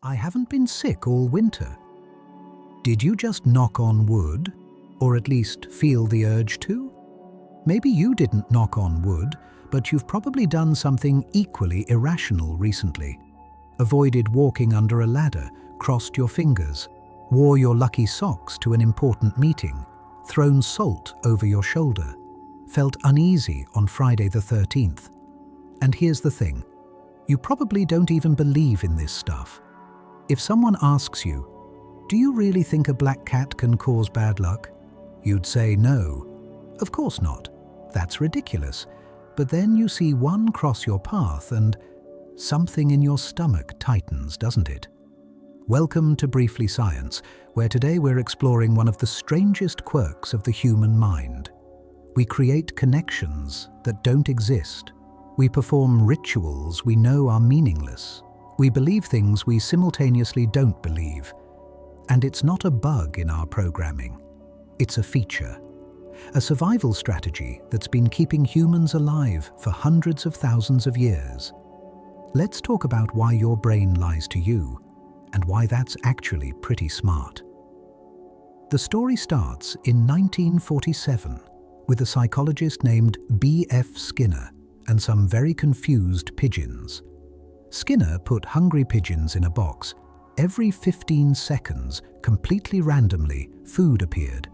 I haven't been sick all winter. Did you just knock on wood, or at least feel the urge to? Maybe you didn't knock on wood, but you've probably done something equally irrational recently. Avoided walking under a ladder, crossed your fingers, wore your lucky socks to an important meeting, thrown salt over your shoulder, felt uneasy on Friday the 13th. And here's the thing, you probably don't even believe in this stuff. If someone asks you, "Do you really think a black cat can cause bad luck?" You'd say no. Of course not. That's ridiculous. But then you see one cross your path and something in your stomach tightens, doesn't it? Welcome to Briefly Science, where today we're exploring one of the strangest quirks of the human mind. We create connections that don't exist. We perform rituals we know are meaningless. We believe things we simultaneously don't believe. And it's not a bug in our programming. It's a feature. A survival strategy that's been keeping humans alive for hundreds of thousands of years. Let's talk about why your brain lies to you, and why that's actually pretty smart. The story starts in 1947 with a psychologist named B.F. Skinner and some very confused pigeons. Skinner put hungry pigeons in a box. Every 15 seconds, completely randomly, food appeared.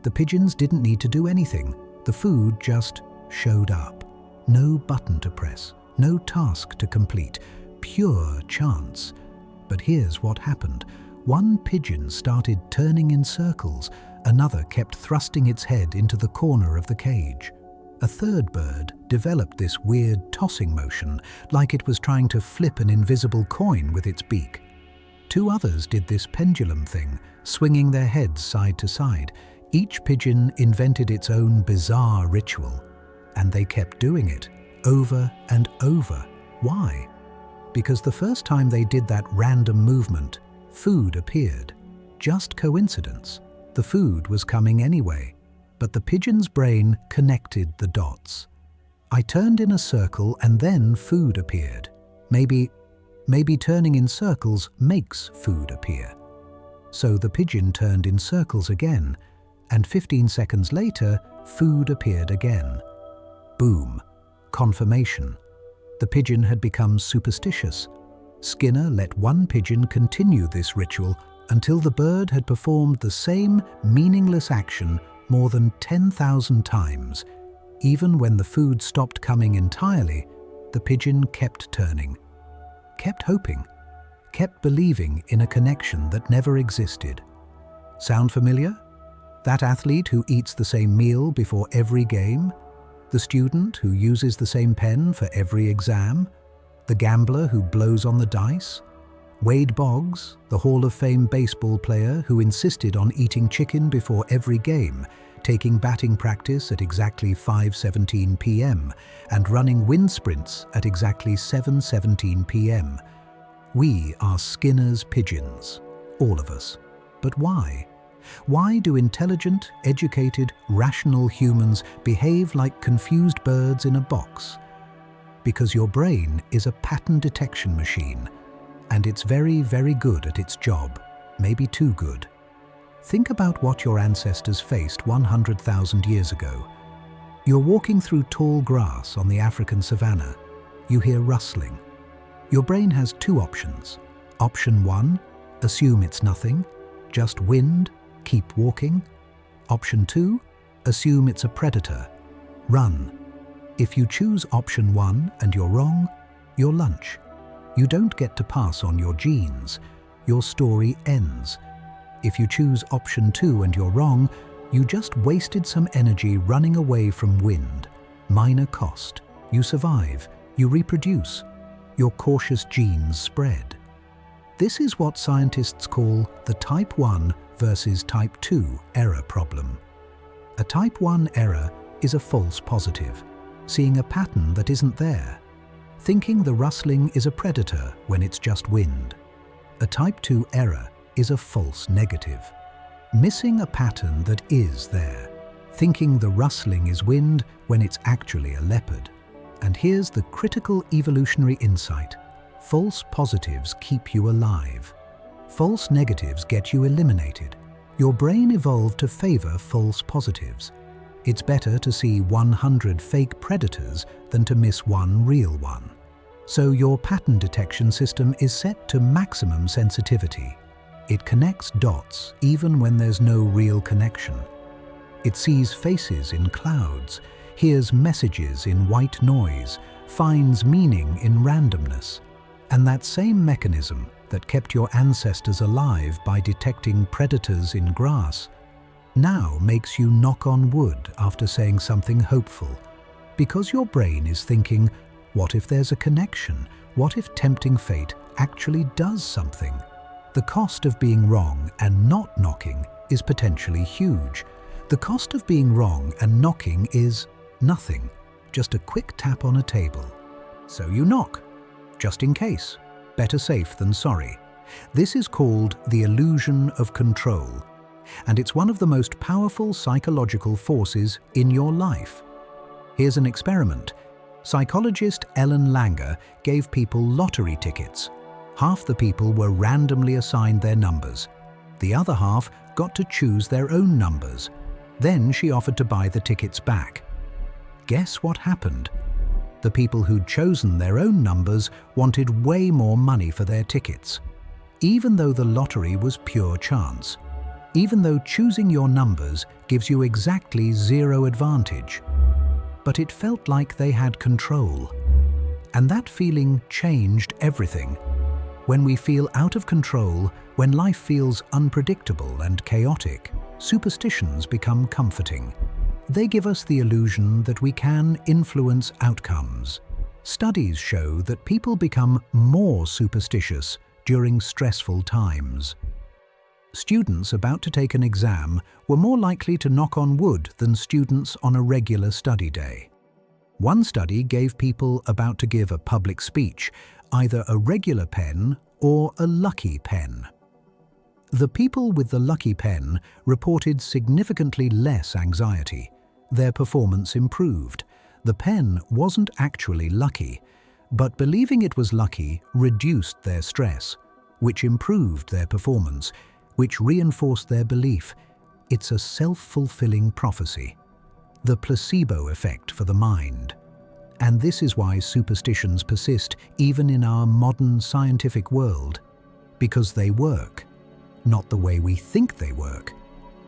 The pigeons didn't need to do anything. The food just showed up. No button to press, no task to complete, pure chance. But here's what happened. One pigeon started turning in circles, another kept thrusting its head into the corner of the cage. A third bird developed this weird tossing motion, like it was trying to flip an invisible coin with its beak. Two others did this pendulum thing, swinging their heads side to side. Each pigeon invented its own bizarre ritual, and they kept doing it, over and over. Why? Because the first time they did that random movement, food appeared. Just coincidence. The food was coming anyway, but the pigeon's brain connected the dots. I turned in a circle and then food appeared. Maybe turning in circles makes food appear. So the pigeon turned in circles again, and 15 seconds later, food appeared again. Boom. Confirmation. The pigeon had become superstitious. Skinner let one pigeon continue this ritual until the bird had performed the same meaningless action more than 10,000 times. Even when the food stopped coming entirely, the pigeon kept turning, kept hoping, kept believing in a connection that never existed. Sound familiar? That athlete who eats the same meal before every game? The student who uses the same pen for every exam? The gambler who blows on the dice? Wade Boggs, the Hall of Fame baseball player who insisted on eating chicken before every game, taking batting practice at exactly 5:17 p.m. and running wind sprints at exactly 7:17 p.m. We are Skinner's pigeons, all of us. But why? Why do intelligent, educated, rational humans behave like confused birds in a box? Because your brain is a pattern detection machine, and it's very, very good at its job, maybe too good. Think about what your ancestors faced 100,000 years ago. You're walking through tall grass on the African savanna. You hear rustling. Your brain has two options. Option 1, assume it's nothing, just wind, keep walking. Option 2, assume it's a predator, run. If you choose option 1 and you're wrong, you're lunch. You don't get to pass on your genes. Your story ends. If you choose option 2 and you're wrong, you just wasted some energy running away from wind. Minor cost. You survive. You reproduce. Your cautious genes spread. This is what scientists call the type 1 versus type 2 error problem. A type 1 error is a false positive, seeing a pattern that isn't there, thinking the rustling is a predator when it's just wind. A type 2 error is a false negative, missing a pattern that is there, thinking the rustling is wind when it's actually a leopard. And here's the critical evolutionary insight. False positives keep you alive. False negatives get you eliminated. Your brain evolved to favor false positives. It's better to see 100 fake predators than to miss one real one. So your pattern detection system is set to maximum sensitivity. It connects dots even when there's no real connection. It sees faces in clouds, hears messages in white noise, finds meaning in randomness. And that same mechanism that kept your ancestors alive by detecting predators in grass now makes you knock on wood after saying something hopeful. Because your brain is thinking, what if there's a connection? What if tempting fate actually does something? The cost of being wrong and not knocking is potentially huge. The cost of being wrong and knocking is nothing, just a quick tap on a table. So you knock, just in case. Better safe than sorry. This is called the illusion of control, and it's one of the most powerful psychological forces in your life. Here's an experiment. Psychologist Ellen Langer gave people lottery tickets. Half the people were randomly assigned their numbers. The other half got to choose their own numbers. Then she offered to buy the tickets back. Guess what happened? The people who'd chosen their own numbers wanted way more money for their tickets. Even though the lottery was pure chance. Even though choosing your numbers gives you exactly zero advantage. But it felt like they had control. And that feeling changed everything. When we feel out of control, when life feels unpredictable and chaotic, superstitions become comforting. They give us the illusion that we can influence outcomes. Studies show that people become more superstitious during stressful times. Students about to take an exam were more likely to knock on wood than students on a regular study day. One study gave people about to give a public speech either a regular pen or a lucky pen. The people with the lucky pen reported significantly less anxiety. Their performance improved. The pen wasn't actually lucky, but believing it was lucky reduced their stress, which improved their performance, which reinforced their belief. It's a self-fulfilling prophecy. The placebo effect for the mind. And this is why superstitions persist even in our modern scientific world. Because they work. Not the way we think they work,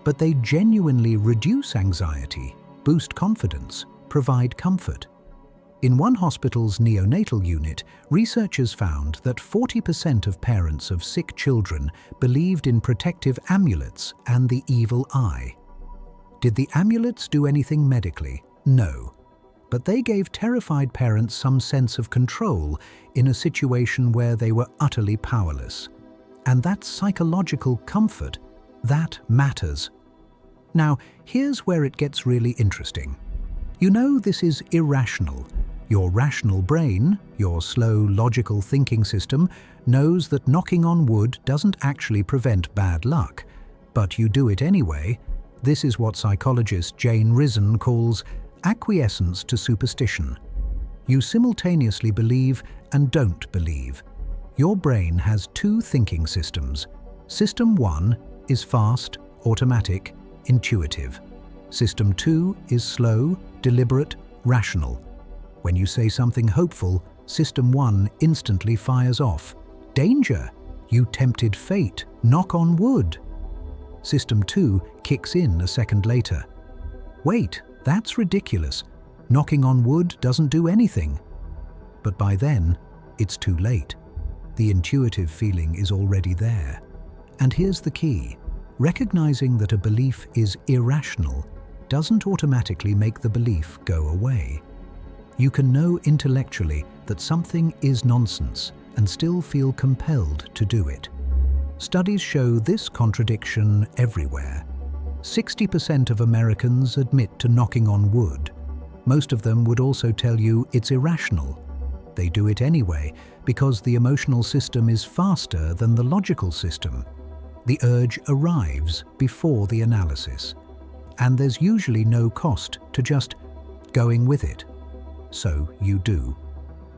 but they genuinely reduce anxiety, boost confidence, provide comfort. In one hospital's neonatal unit, researchers found that 40% of parents of sick children believed in protective amulets and the evil eye. Did the amulets do anything medically? No. But they gave terrified parents some sense of control in a situation where they were utterly powerless. And that psychological comfort, that matters. Now, here's where it gets really interesting. You know this is irrational. Your rational brain, your slow, logical thinking system, knows that knocking on wood doesn't actually prevent bad luck. But you do it anyway. This is what psychologist Jane Risen calls acquiescence to superstition. You simultaneously believe and don't believe. Your brain has two thinking systems. System 1 is fast, automatic, intuitive. System 2 is slow, deliberate, rational. When you say something hopeful, System 1 instantly fires off. Danger! You tempted fate. Knock on wood. System 2 kicks in a second later. Wait, that's ridiculous. Knocking on wood doesn't do anything. But by then, it's too late. The intuitive feeling is already there. And here's the key. Recognizing that a belief is irrational doesn't automatically make the belief go away. You can know intellectually that something is nonsense and still feel compelled to do it. Studies show this contradiction everywhere. 60% of Americans admit to knocking on wood. Most of them would also tell you it's irrational. They do it anyway because the emotional system is faster than the logical system. The urge arrives before the analysis. And there's usually no cost to just going with it. So you do.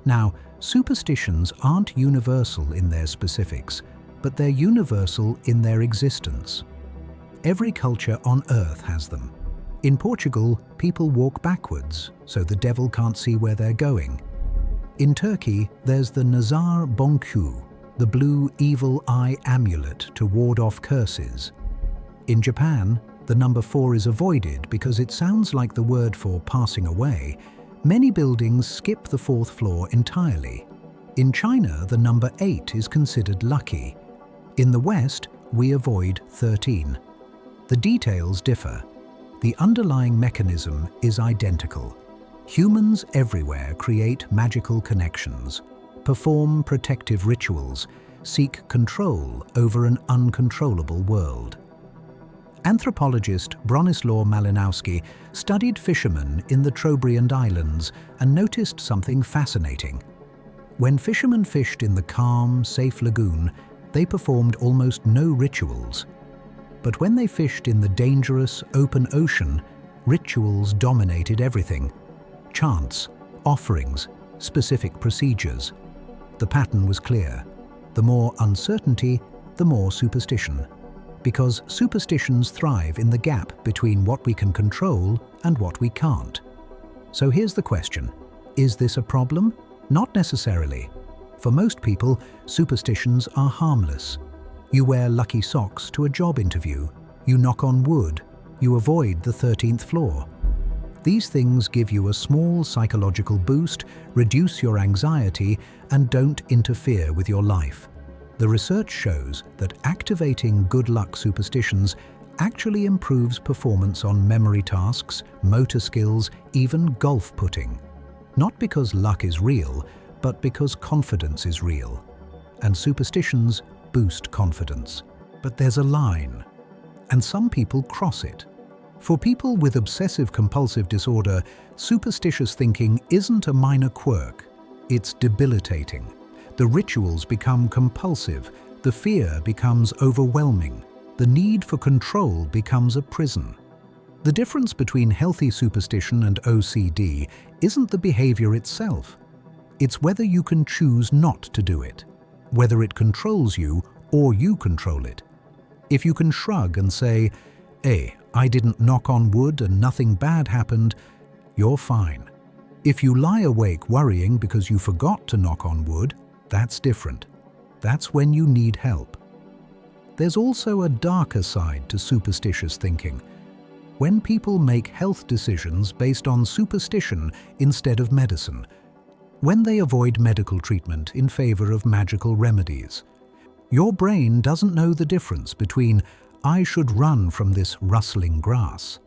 Now, Superstitions aren't universal in their specifics, but they're universal in their existence. Every culture on Earth has them. In Portugal, people walk backwards, so the devil can't see where they're going. In Turkey, there's the Nazar Bonku, the blue evil eye amulet to ward off curses. In Japan, the number 4 is avoided because it sounds like the word for passing away. Many buildings skip the 4th floor entirely. In China, the number 8 is considered lucky. In the West, we avoid 13. The details differ. The underlying mechanism is identical. Humans everywhere create magical connections, perform protective rituals, seek control over an uncontrollable world. Anthropologist Bronislaw Malinowski studied fishermen in the Trobriand Islands and noticed something fascinating. When fishermen fished in the calm, safe lagoon, they performed almost no rituals. But when they fished in the dangerous, open ocean, rituals dominated everything. Chants, offerings, specific procedures. The pattern was clear. The more uncertainty, the more superstition. Because superstitions thrive in the gap between what we can control and what we can't. So here's the question. Is this a problem? Not necessarily. For most people, superstitions are harmless. You wear lucky socks to a job interview. You knock on wood. You avoid the 13th floor. These things give you a small psychological boost, reduce your anxiety, and don't interfere with your life. The research shows that activating good luck superstitions actually improves performance on memory tasks, motor skills, even golf putting. Not because luck is real, but because confidence is real. And superstitions boost confidence. But there's a line, and some people cross it. For people with obsessive-compulsive disorder, superstitious thinking isn't a minor quirk. It's debilitating. The rituals become compulsive, the fear becomes overwhelming, the need for control becomes a prison. The difference between healthy superstition and OCD isn't the behavior itself. It's whether you can choose not to do it, whether it controls you or you control it. If you can shrug and say, "Hey, I didn't knock on wood and nothing bad happened," you're fine. If you lie awake worrying because you forgot to knock on wood, that's different. That's when you need help. There's also a darker side to superstitious thinking. When people make health decisions based on superstition instead of medicine. When they avoid medical treatment in favor of magical remedies. Your brain doesn't know the difference between "I should run from this rustling grass"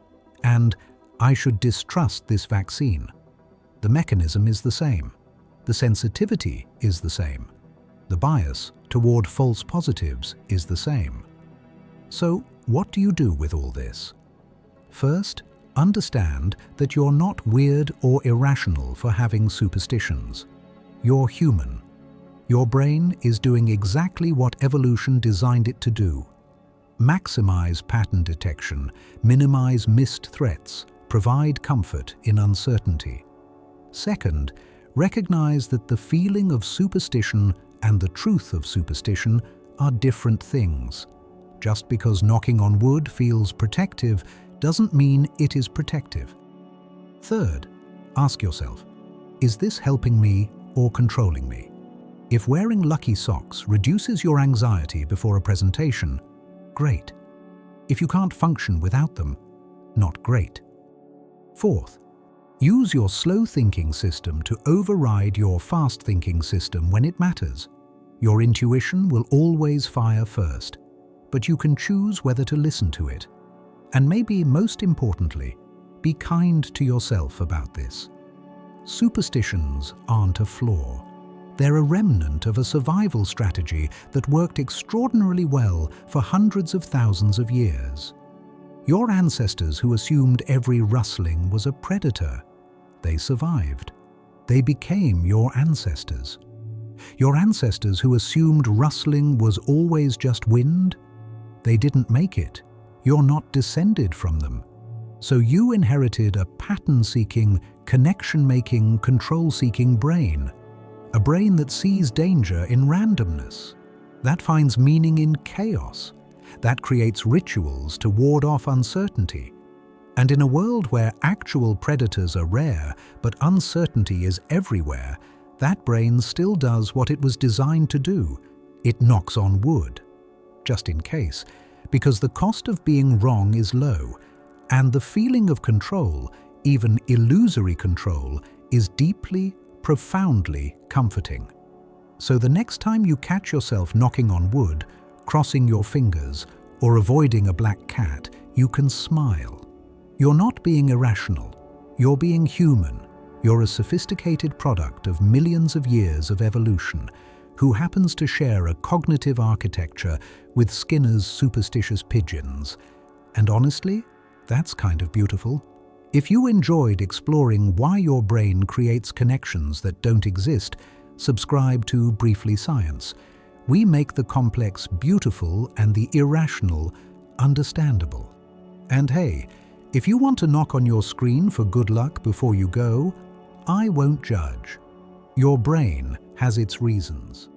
and "I should distrust this vaccine." The mechanism is the same. The sensitivity is the same. The bias toward false positives is the same. So, what do you do with all this? First, understand that you're not weird or irrational for having superstitions. You're human. Your brain is doing exactly what evolution designed it to do. Maximize pattern detection, minimize missed threats, provide comfort in uncertainty. Second, recognize that the feeling of superstition and the truth of superstition are different things. Just because knocking on wood feels protective doesn't mean it is protective. Third, ask yourself, is this helping me or controlling me? If wearing lucky socks reduces your anxiety before a presentation, great. If you can't function without them, not great. Fourth, use your slow thinking system to override your fast thinking system when it matters. Your intuition will always fire first, but you can choose whether to listen to it. And maybe most importantly, be kind to yourself about this. Superstitions aren't a flaw. They're a remnant of a survival strategy that worked extraordinarily well for hundreds of thousands of years. Your ancestors who assumed every rustling was a predator, they survived. They became your ancestors. Your ancestors who assumed rustling was always just wind, they didn't make it. You're not descended from them. So you inherited a pattern-seeking, connection-making, control-seeking brain. A brain that sees danger in randomness, that finds meaning in chaos, that creates rituals to ward off uncertainty. And in a world where actual predators are rare, but uncertainty is everywhere, that brain still does what it was designed to do. It knocks on wood, just in case, because the cost of being wrong is low, and the feeling of control, even illusory control, is deeply, profoundly comforting. So the next time you catch yourself knocking on wood, crossing your fingers, or avoiding a black cat, you can smile. You're not being irrational. You're being human. You're a sophisticated product of millions of years of evolution who happens to share a cognitive architecture with Skinner's superstitious pigeons. And honestly, that's kind of beautiful. If you enjoyed exploring why your brain creates connections that don't exist, subscribe to Briefly Science. We make the complex beautiful and the irrational understandable. And hey, if you want to knock on your screen for good luck before you go, I won't judge. Your brain has its reasons.